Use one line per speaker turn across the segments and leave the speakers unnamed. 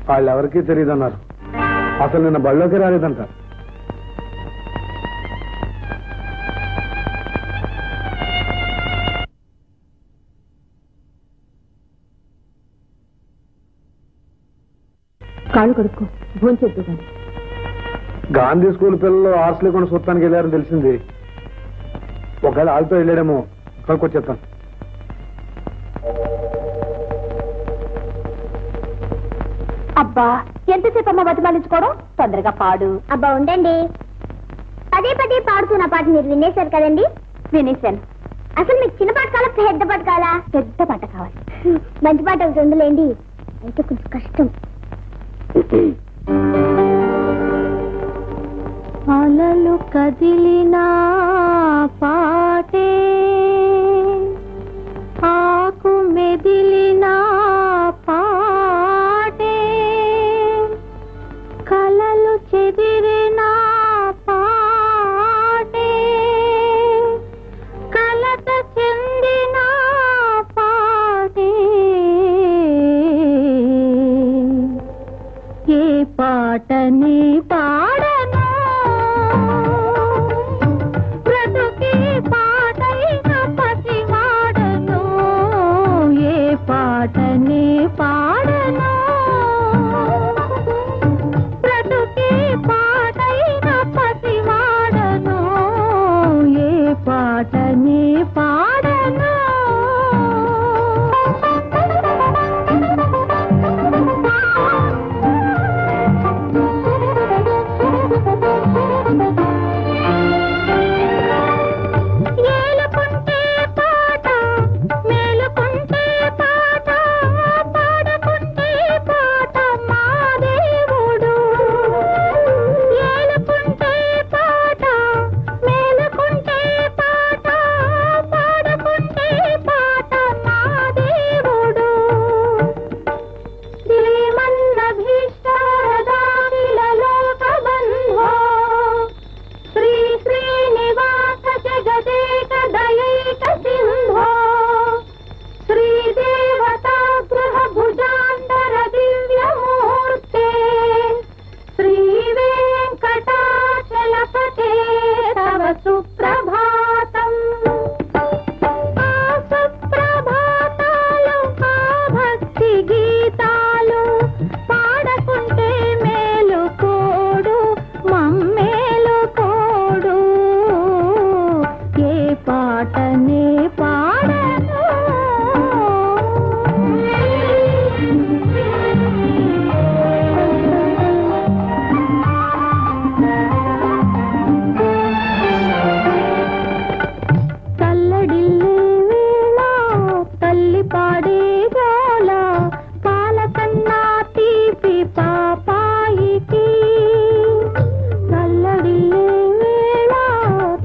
వాళ్ళెవరికీ తెలియదన్నారు. అసలు నిన్న బళ్ళోకి రాలేదంట.
కాళ్ళు కొడుకో భోంచెద్దు కానీ.
గాంధీ స్కూల్ పిల్లలు హాస్టల్ కూడా చూడటానికి వెళ్ళారని తెలిసింది. ఒకవేళ వాళ్ళతో వెళ్ళాడేమో కనుక్కొచ్చేస్తాను.
అబ్బా ఎంతసేపు అమ్మ బతిమాలించుకోవడం, తొందరగా పాడు.
అబ్బా ఉండండి, పదే పదే పాడుతున్న పాట మీరు వినేశారు కదండి.
వినేశాను.
అసలు మీకు చిన్న పాట కావాలా పెద్ద పాట కావాలా?
పెద్ద పాట కావాలి.
మంచి పాట ఒకటి ఉందిలేండి, అయితే కొంచెం కష్టం.
అలలు కదిలినా పాటే, ఆకు మెదిలినా పాటే, కలలు చెదిరినా పాటే, కలత చెందిన పాటే, ఏ పాటని పాడను బ్రతుకే పాటైన పసివాడను, ఏ పాటని పాడను బ్రతుకే పాటైన పసివాడను, ఏ పాటని పాడను. ఏలుకుంటే పాట, మేలుకుంటే పాట, పాడుకుంటే పాట మా దేవుడు. ఏలుకుంటే పాట, మేలుకుంటే పాట, పాడుకుంటే పాట మా దేవుడు. శ్రీమన్న భీష్టారదాఖిల లోకబంధో, శ్రీ శ్రీనివాస జగదేక దయైక సింధో, శ్రీదేవతాగృహ భుజాంతర దివ్యమూర్తే, శ్రీ వెంకటాచలపతే తవ సుప్రభాతం. ఆ సుప్రభాతాలు, ఆ భక్తి గీతాలు పాడకుంటే మేలు కోడు మమ్మేలు కోడు, ఏ పాటనే పాడను. తల్లడిల్లే వేళ తల్లి పాడే గోల, పాల కన్నా తీపి పాపాయికి. తల్లడిల్లే వేళ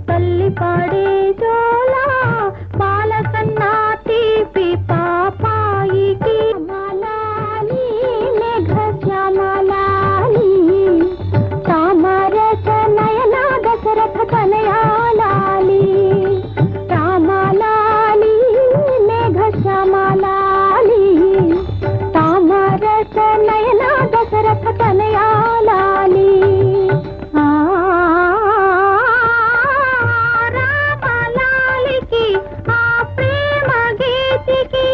తల్లి పాడే జోల, పాల కన్నా తీపి పాపాయికి. మలాలి మేఘ శ్యామలాలి, తామరస నయన దశరథ తనయాలాలి. రామలాలి మేఘ శ్యామలాలి, తామరస నయన దశరథ తనయాలాలి. రామలాలికి ఆ ప్రేమ గీతికి,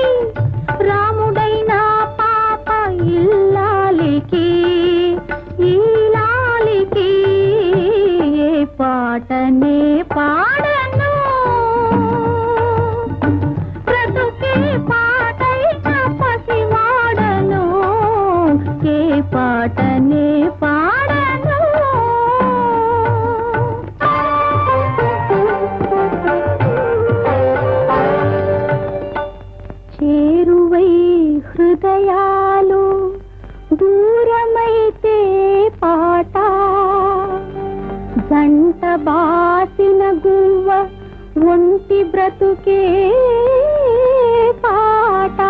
రాముడైన పాప ఇల్లాలికి, ఈలాలికి ఏ పాటనే పాడను బ్రతుకే పాటైన పసివాడను, ఏ పాటనే పాడను. చేరువై హృదయాలు దూరమైతే పాట, జంట బాసిన గువ్వ ఒంటి బ్రతుకే పాట.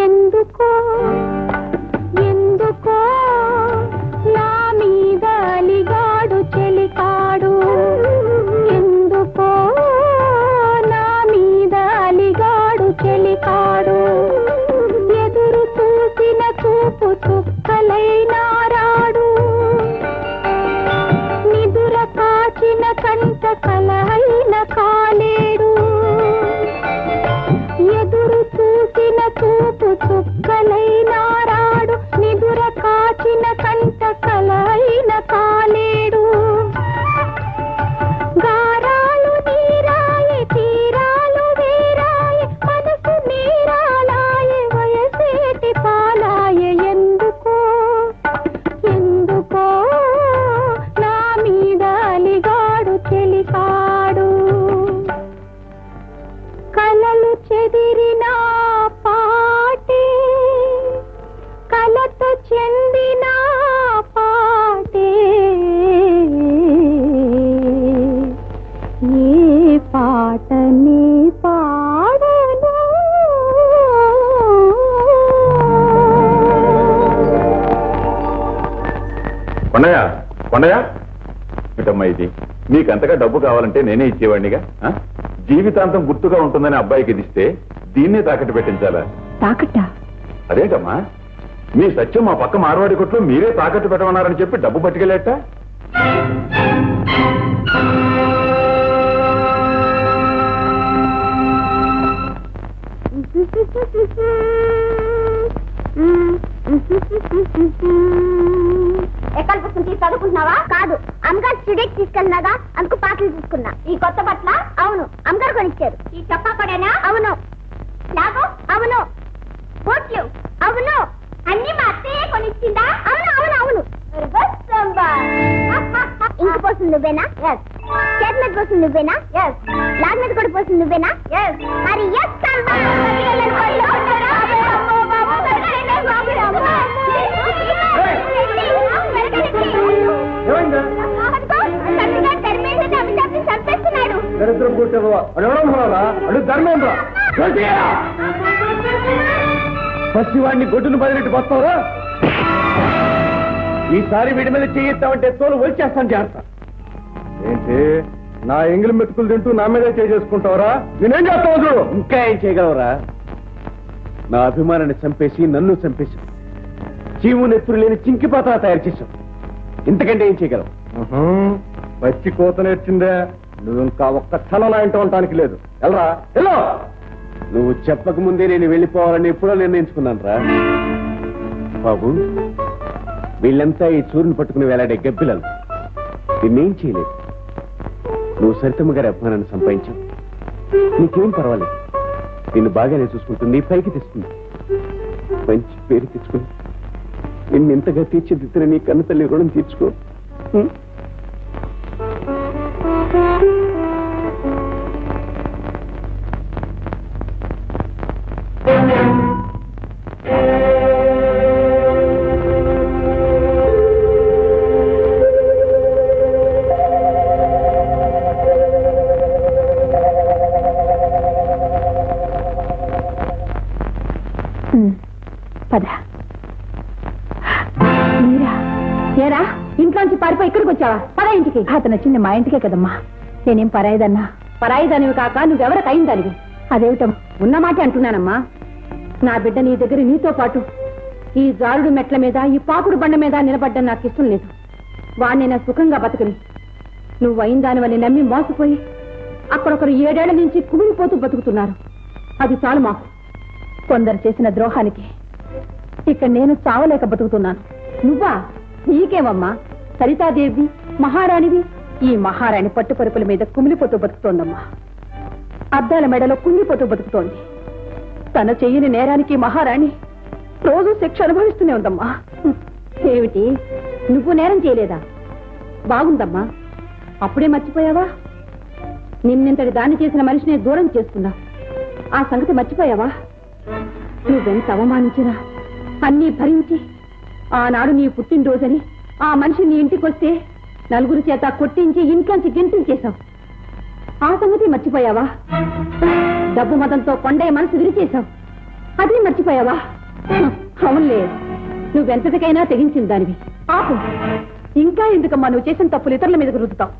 ఎందుకో ఎందుకో నా మీద అలిగాడు చెలికాడు, ఎందుకో నా మీద అలిగాడు చెలికాడు. ఎదురు చూసిన చూపు
కొండయ్య కొండయ్య ఇటమ్మా ఇది నీకంతగా డబ్బు కావాలంటే నేనే ఇచ్చేవాడినిగా. జీవితాంతం గుర్తుగా ఉంటుందని అబ్బాయికి ఇది ఇస్తే దీన్నే తాకట్టు పెట్టించాలా?
తాకట్టా?
అదేంటమ్మా మీ సత్యం మా పక్క మార్వాడి కొట్లో మీరే తాకట్టు పెట్టమన్నారని చెప్పి డబ్బు పట్టుకెళ్ళేట.
ఎక్కడ పుస్తకం చదువుకుంటున్నావా? కాదు, అమ్మగారు స్టూడియోకి తీసుకెళ్ళినాగా అందుకు పాటలు చూసుకున్నా. ఈ కొత్త బట్టల? అవును, అమ్మగారు కొనిచ్చారు. ఈ చొక్కా కూడానా? అవును. లాగో? అవును. బోట్లు? అవును. అన్ని మా అత్తయ్యే కొనిచ్చిందా? అవును అవును అవును. ఇంక పోస్తుంది నువ్వేనా? ఎస్. చేతి మీద పోస్తుంది నువ్వేనా? ఎస్. లాగ్ మీద కూడా పోస్తుంది నువ్వేనా? ఎస్. మరి ఎస్
పసివాడిని గొడ్డును బదిలిట్టు పోస్తావరా? ఈసారి వీడి మీద చేయిస్తామంటే తోలు వచ్చేస్తాను జాగ్రత్త. ఏంటి నా ఎంగిలి మెతుకులు తింటూ నా మీదే చేసుకుంటావరా? నేనేం చేస్తావు చూడు. ఇంకా ఏం చేయగలవరా? నా అభిమానాన్ని చంపేసి నన్ను చంపేసి చీము నెత్తురు లేని చింకిపాత్ర తయారు చేశావు. ఇంతకంటే ఏం చేయగలవు? పచ్చి కోత నేర్చిందే. నువ్వు ఇంకా ఒక్క క్షణం ఇంట ఉండటానికి లేదు. వెళ్ళరా వెళ్ళు. నువ్వు చెప్పక ముందే నేను వెళ్ళిపోవాలని ఎప్పుడో నిర్ణయించుకున్నాను రా బాబు. వీళ్ళంతా ఈ చూరుని పట్టుకుని వేలాడే గబ్బిలలు. నిన్నేం చేయలేదు. నువ్వు సరితమ్మ గారి అభిమానాన్ని సంపాదించావు. నీకేం పర్వాలేదు. నిన్ను బాగానే చూసుకుంటుంది, పైకి తెస్తుంది. మంచి పేరు తెచ్చుకుని నిన్ను ఇంతగా తీర్చిదిద్దిన నీ కన్న తల్లి రుణం తీర్చుకో.
పదా మీరా? ఏరా ఇంట్లోంచి పారిపోయి ఇక్కడికి వచ్చావా? పద ఇంటికి. అతను వచ్చింది మా ఇంటికే కదమ్మా. నేనేం పరాయిదన్నా? పరాయిదానివి కాక నువ్వెవరికి అయిందానివి? అదేమిటమ్మా? ఉన్నమాట అంటున్నానమ్మా. నా బిడ్డ నీ దగ్గర నీతో పాటు ఈ జారుడు మెట్ల మీద ఈ పాకుడు బండ మీద నిలబడ్డం నాకు ఇష్టం లేదు. వాడిని నా సుఖంగా బతుకుని నువ్వు అయిందానివని నమ్మి మోసపోయి అక్కడొకరు 7 ఏళ్ల నుంచి కుమిలిపోతూ బతుకుతున్నారు. అది చాలు మాకు. కొందరు చేసిన ద్రోహానికి ఇక్కడ నేను చావలేక బతుకుతున్నాను. నువ్వా? నీకేమమ్మా? సరితాదేవి మహారాణివి. ఈ మహారాణి పట్టుపరుపుల మీద కుమిలిపోతూ బతుకుతోందమ్మా. అద్దాల మెడలో కుంగిపోతూ బతుకుతోంది. తన చెయ్యని నేరానికి మహారాణి రోజు శిక్ష అనుభవిస్తూనే ఉందమ్మా. ఏమిటి, నువ్వు నేరం చేయలేదా? బాగుందమ్మా. అప్పుడే మర్చిపోయావా? నిన్నింతటి దాన్ని చేసిన మనిషిని దూరం చేస్తున్నా. ఆ సంగతి మర్చిపోయావా? నువ్వెంత అవమానించినా అన్నీ భరించి ఆనాడు నీ పుట్టినరోజని ఆ మనిషి నీ ఇంటికి వస్తే నలుగురు చేత కొట్టించి ఇంట్లోంచి గెంటించేశావు. ఆ సంగతి మర్చిపోయావా? డబ్బు మతంతో కొండయ్య మనసు విరిచేశావు. అది మర్చిపోయావా? అవునులే, నువ్వెంతటికైనా తెగించిన దానివి. ఆపు. ఇంకా ఎందుకమ్మా నువ్వు చేసిన తప్పులు ఇతరుల మీదకు రుద్దుతావు?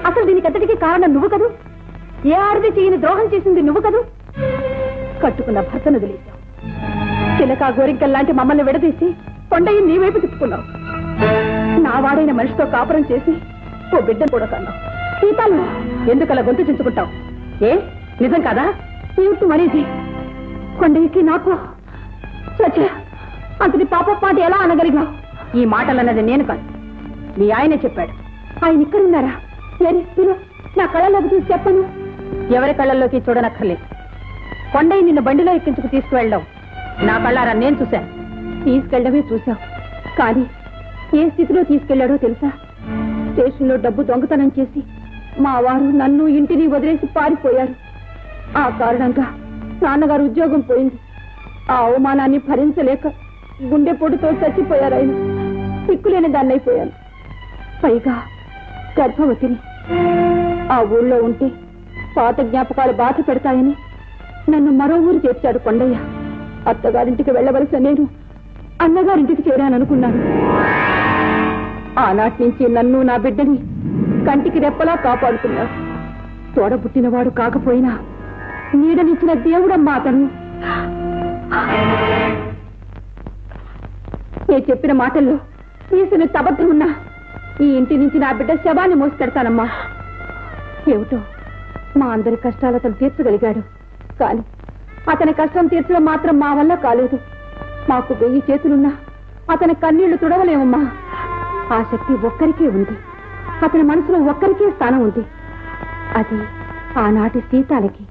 అసలు దీనికి అంతటికీ కారణం నువ్వు కదూ. ఏ ఆడది చేయని ద్రోహం చేసింది నువ్వు కదూ. కట్టుకున్న భర్తను వదిలేశావు. చిలక గోరింకల్లాంటి మమ్మల్ని విడదీసి కొండయ్య నీ వైపు తిప్పుకున్నావు. నా వాడైన మనిషితో కాపురం చేసి ఓ బిడ్డను కూడా కన్నావు. సీతాలు ఎందుకలా గొంతు చించుకుంటావు? ఏ నిజం కాదా? ఏమిటి మరేది? కొండయ్యకి నాకు సత్య అతని పాప పాట ఎలా అనగలిగావు? ఈ మాటలన్నది నేను కాదు, మీ ఆయనే చెప్పాడు. ఆయన ఇక్కడున్నారా? నా కళ్ళలోకి చూసి చెప్పను. ఎవరి కళ్ళల్లోకి చూడనక్కర్లేదు. కొండయ్య నిన్ను బండిలో ఎక్కించుకు తీసుకువెళ్ళావు. నా కళ్ళారా నేను చూశాను. తీసుకెళ్లడమే చూశావు, కానీ ఏ స్థితిలో తీసుకెళ్లాడో తెలుసా? స్టేషన్లో డబ్బు దొంగతనం చేసి మా వారు నన్ను ఇంటిని వదిలేసి పారిపోయారు. ఆ కారణంగా నాన్నగారు ఉద్యోగం పోయింది. ఆ అవమానాన్ని భరించలేక గుండెపోటుతో చచ్చిపోయారు. ఆయన సిక్కులేని దాన్ని అయిపోయాను. పైగా గర్భవతిని. ఆ ఊళ్ళో ఉంటే పాత జ్ఞాపకాలు బాధ పెడతాయని నన్ను మరో ఊరు చేర్చాడు కొండయ్య. అత్తగారింటికి వెళ్ళవలసిన నేను అన్నగారింటికి చేరాననుకున్నాను. ఆనాటి నుంచి నన్ను నా బిడ్డని కంటికి రెప్పలా కాపాడుకున్నాడు. తోడబుట్టినవాడు కాకపోయినా నీడనిచ్చిన దేవుడమ్మా అతను. నేను చెప్పిన మాటల్లో తీసిన తబద్ధం ఉన్నా ఈ ఇంటి నుంచి నా బిడ్డ శవాన్ని మోసుకెడతానమ్మా. ఏమిటో మా అందరి కష్టాలు అతను తీర్చగలిగాడు. కానీ అతని కష్టం తీర్చడం మాత్రం మా వల్ల కాలేదు. మాకు 1000 చేతులున్నా అతని కన్నీళ్లు తుడవలేమమ్మా. ఆ శక్తి ఒక్కరికే ఉంది. అతని మనసులో ఒక్కరికే స్థానం ఉంది. అది ఆనాటి సీతాలకి.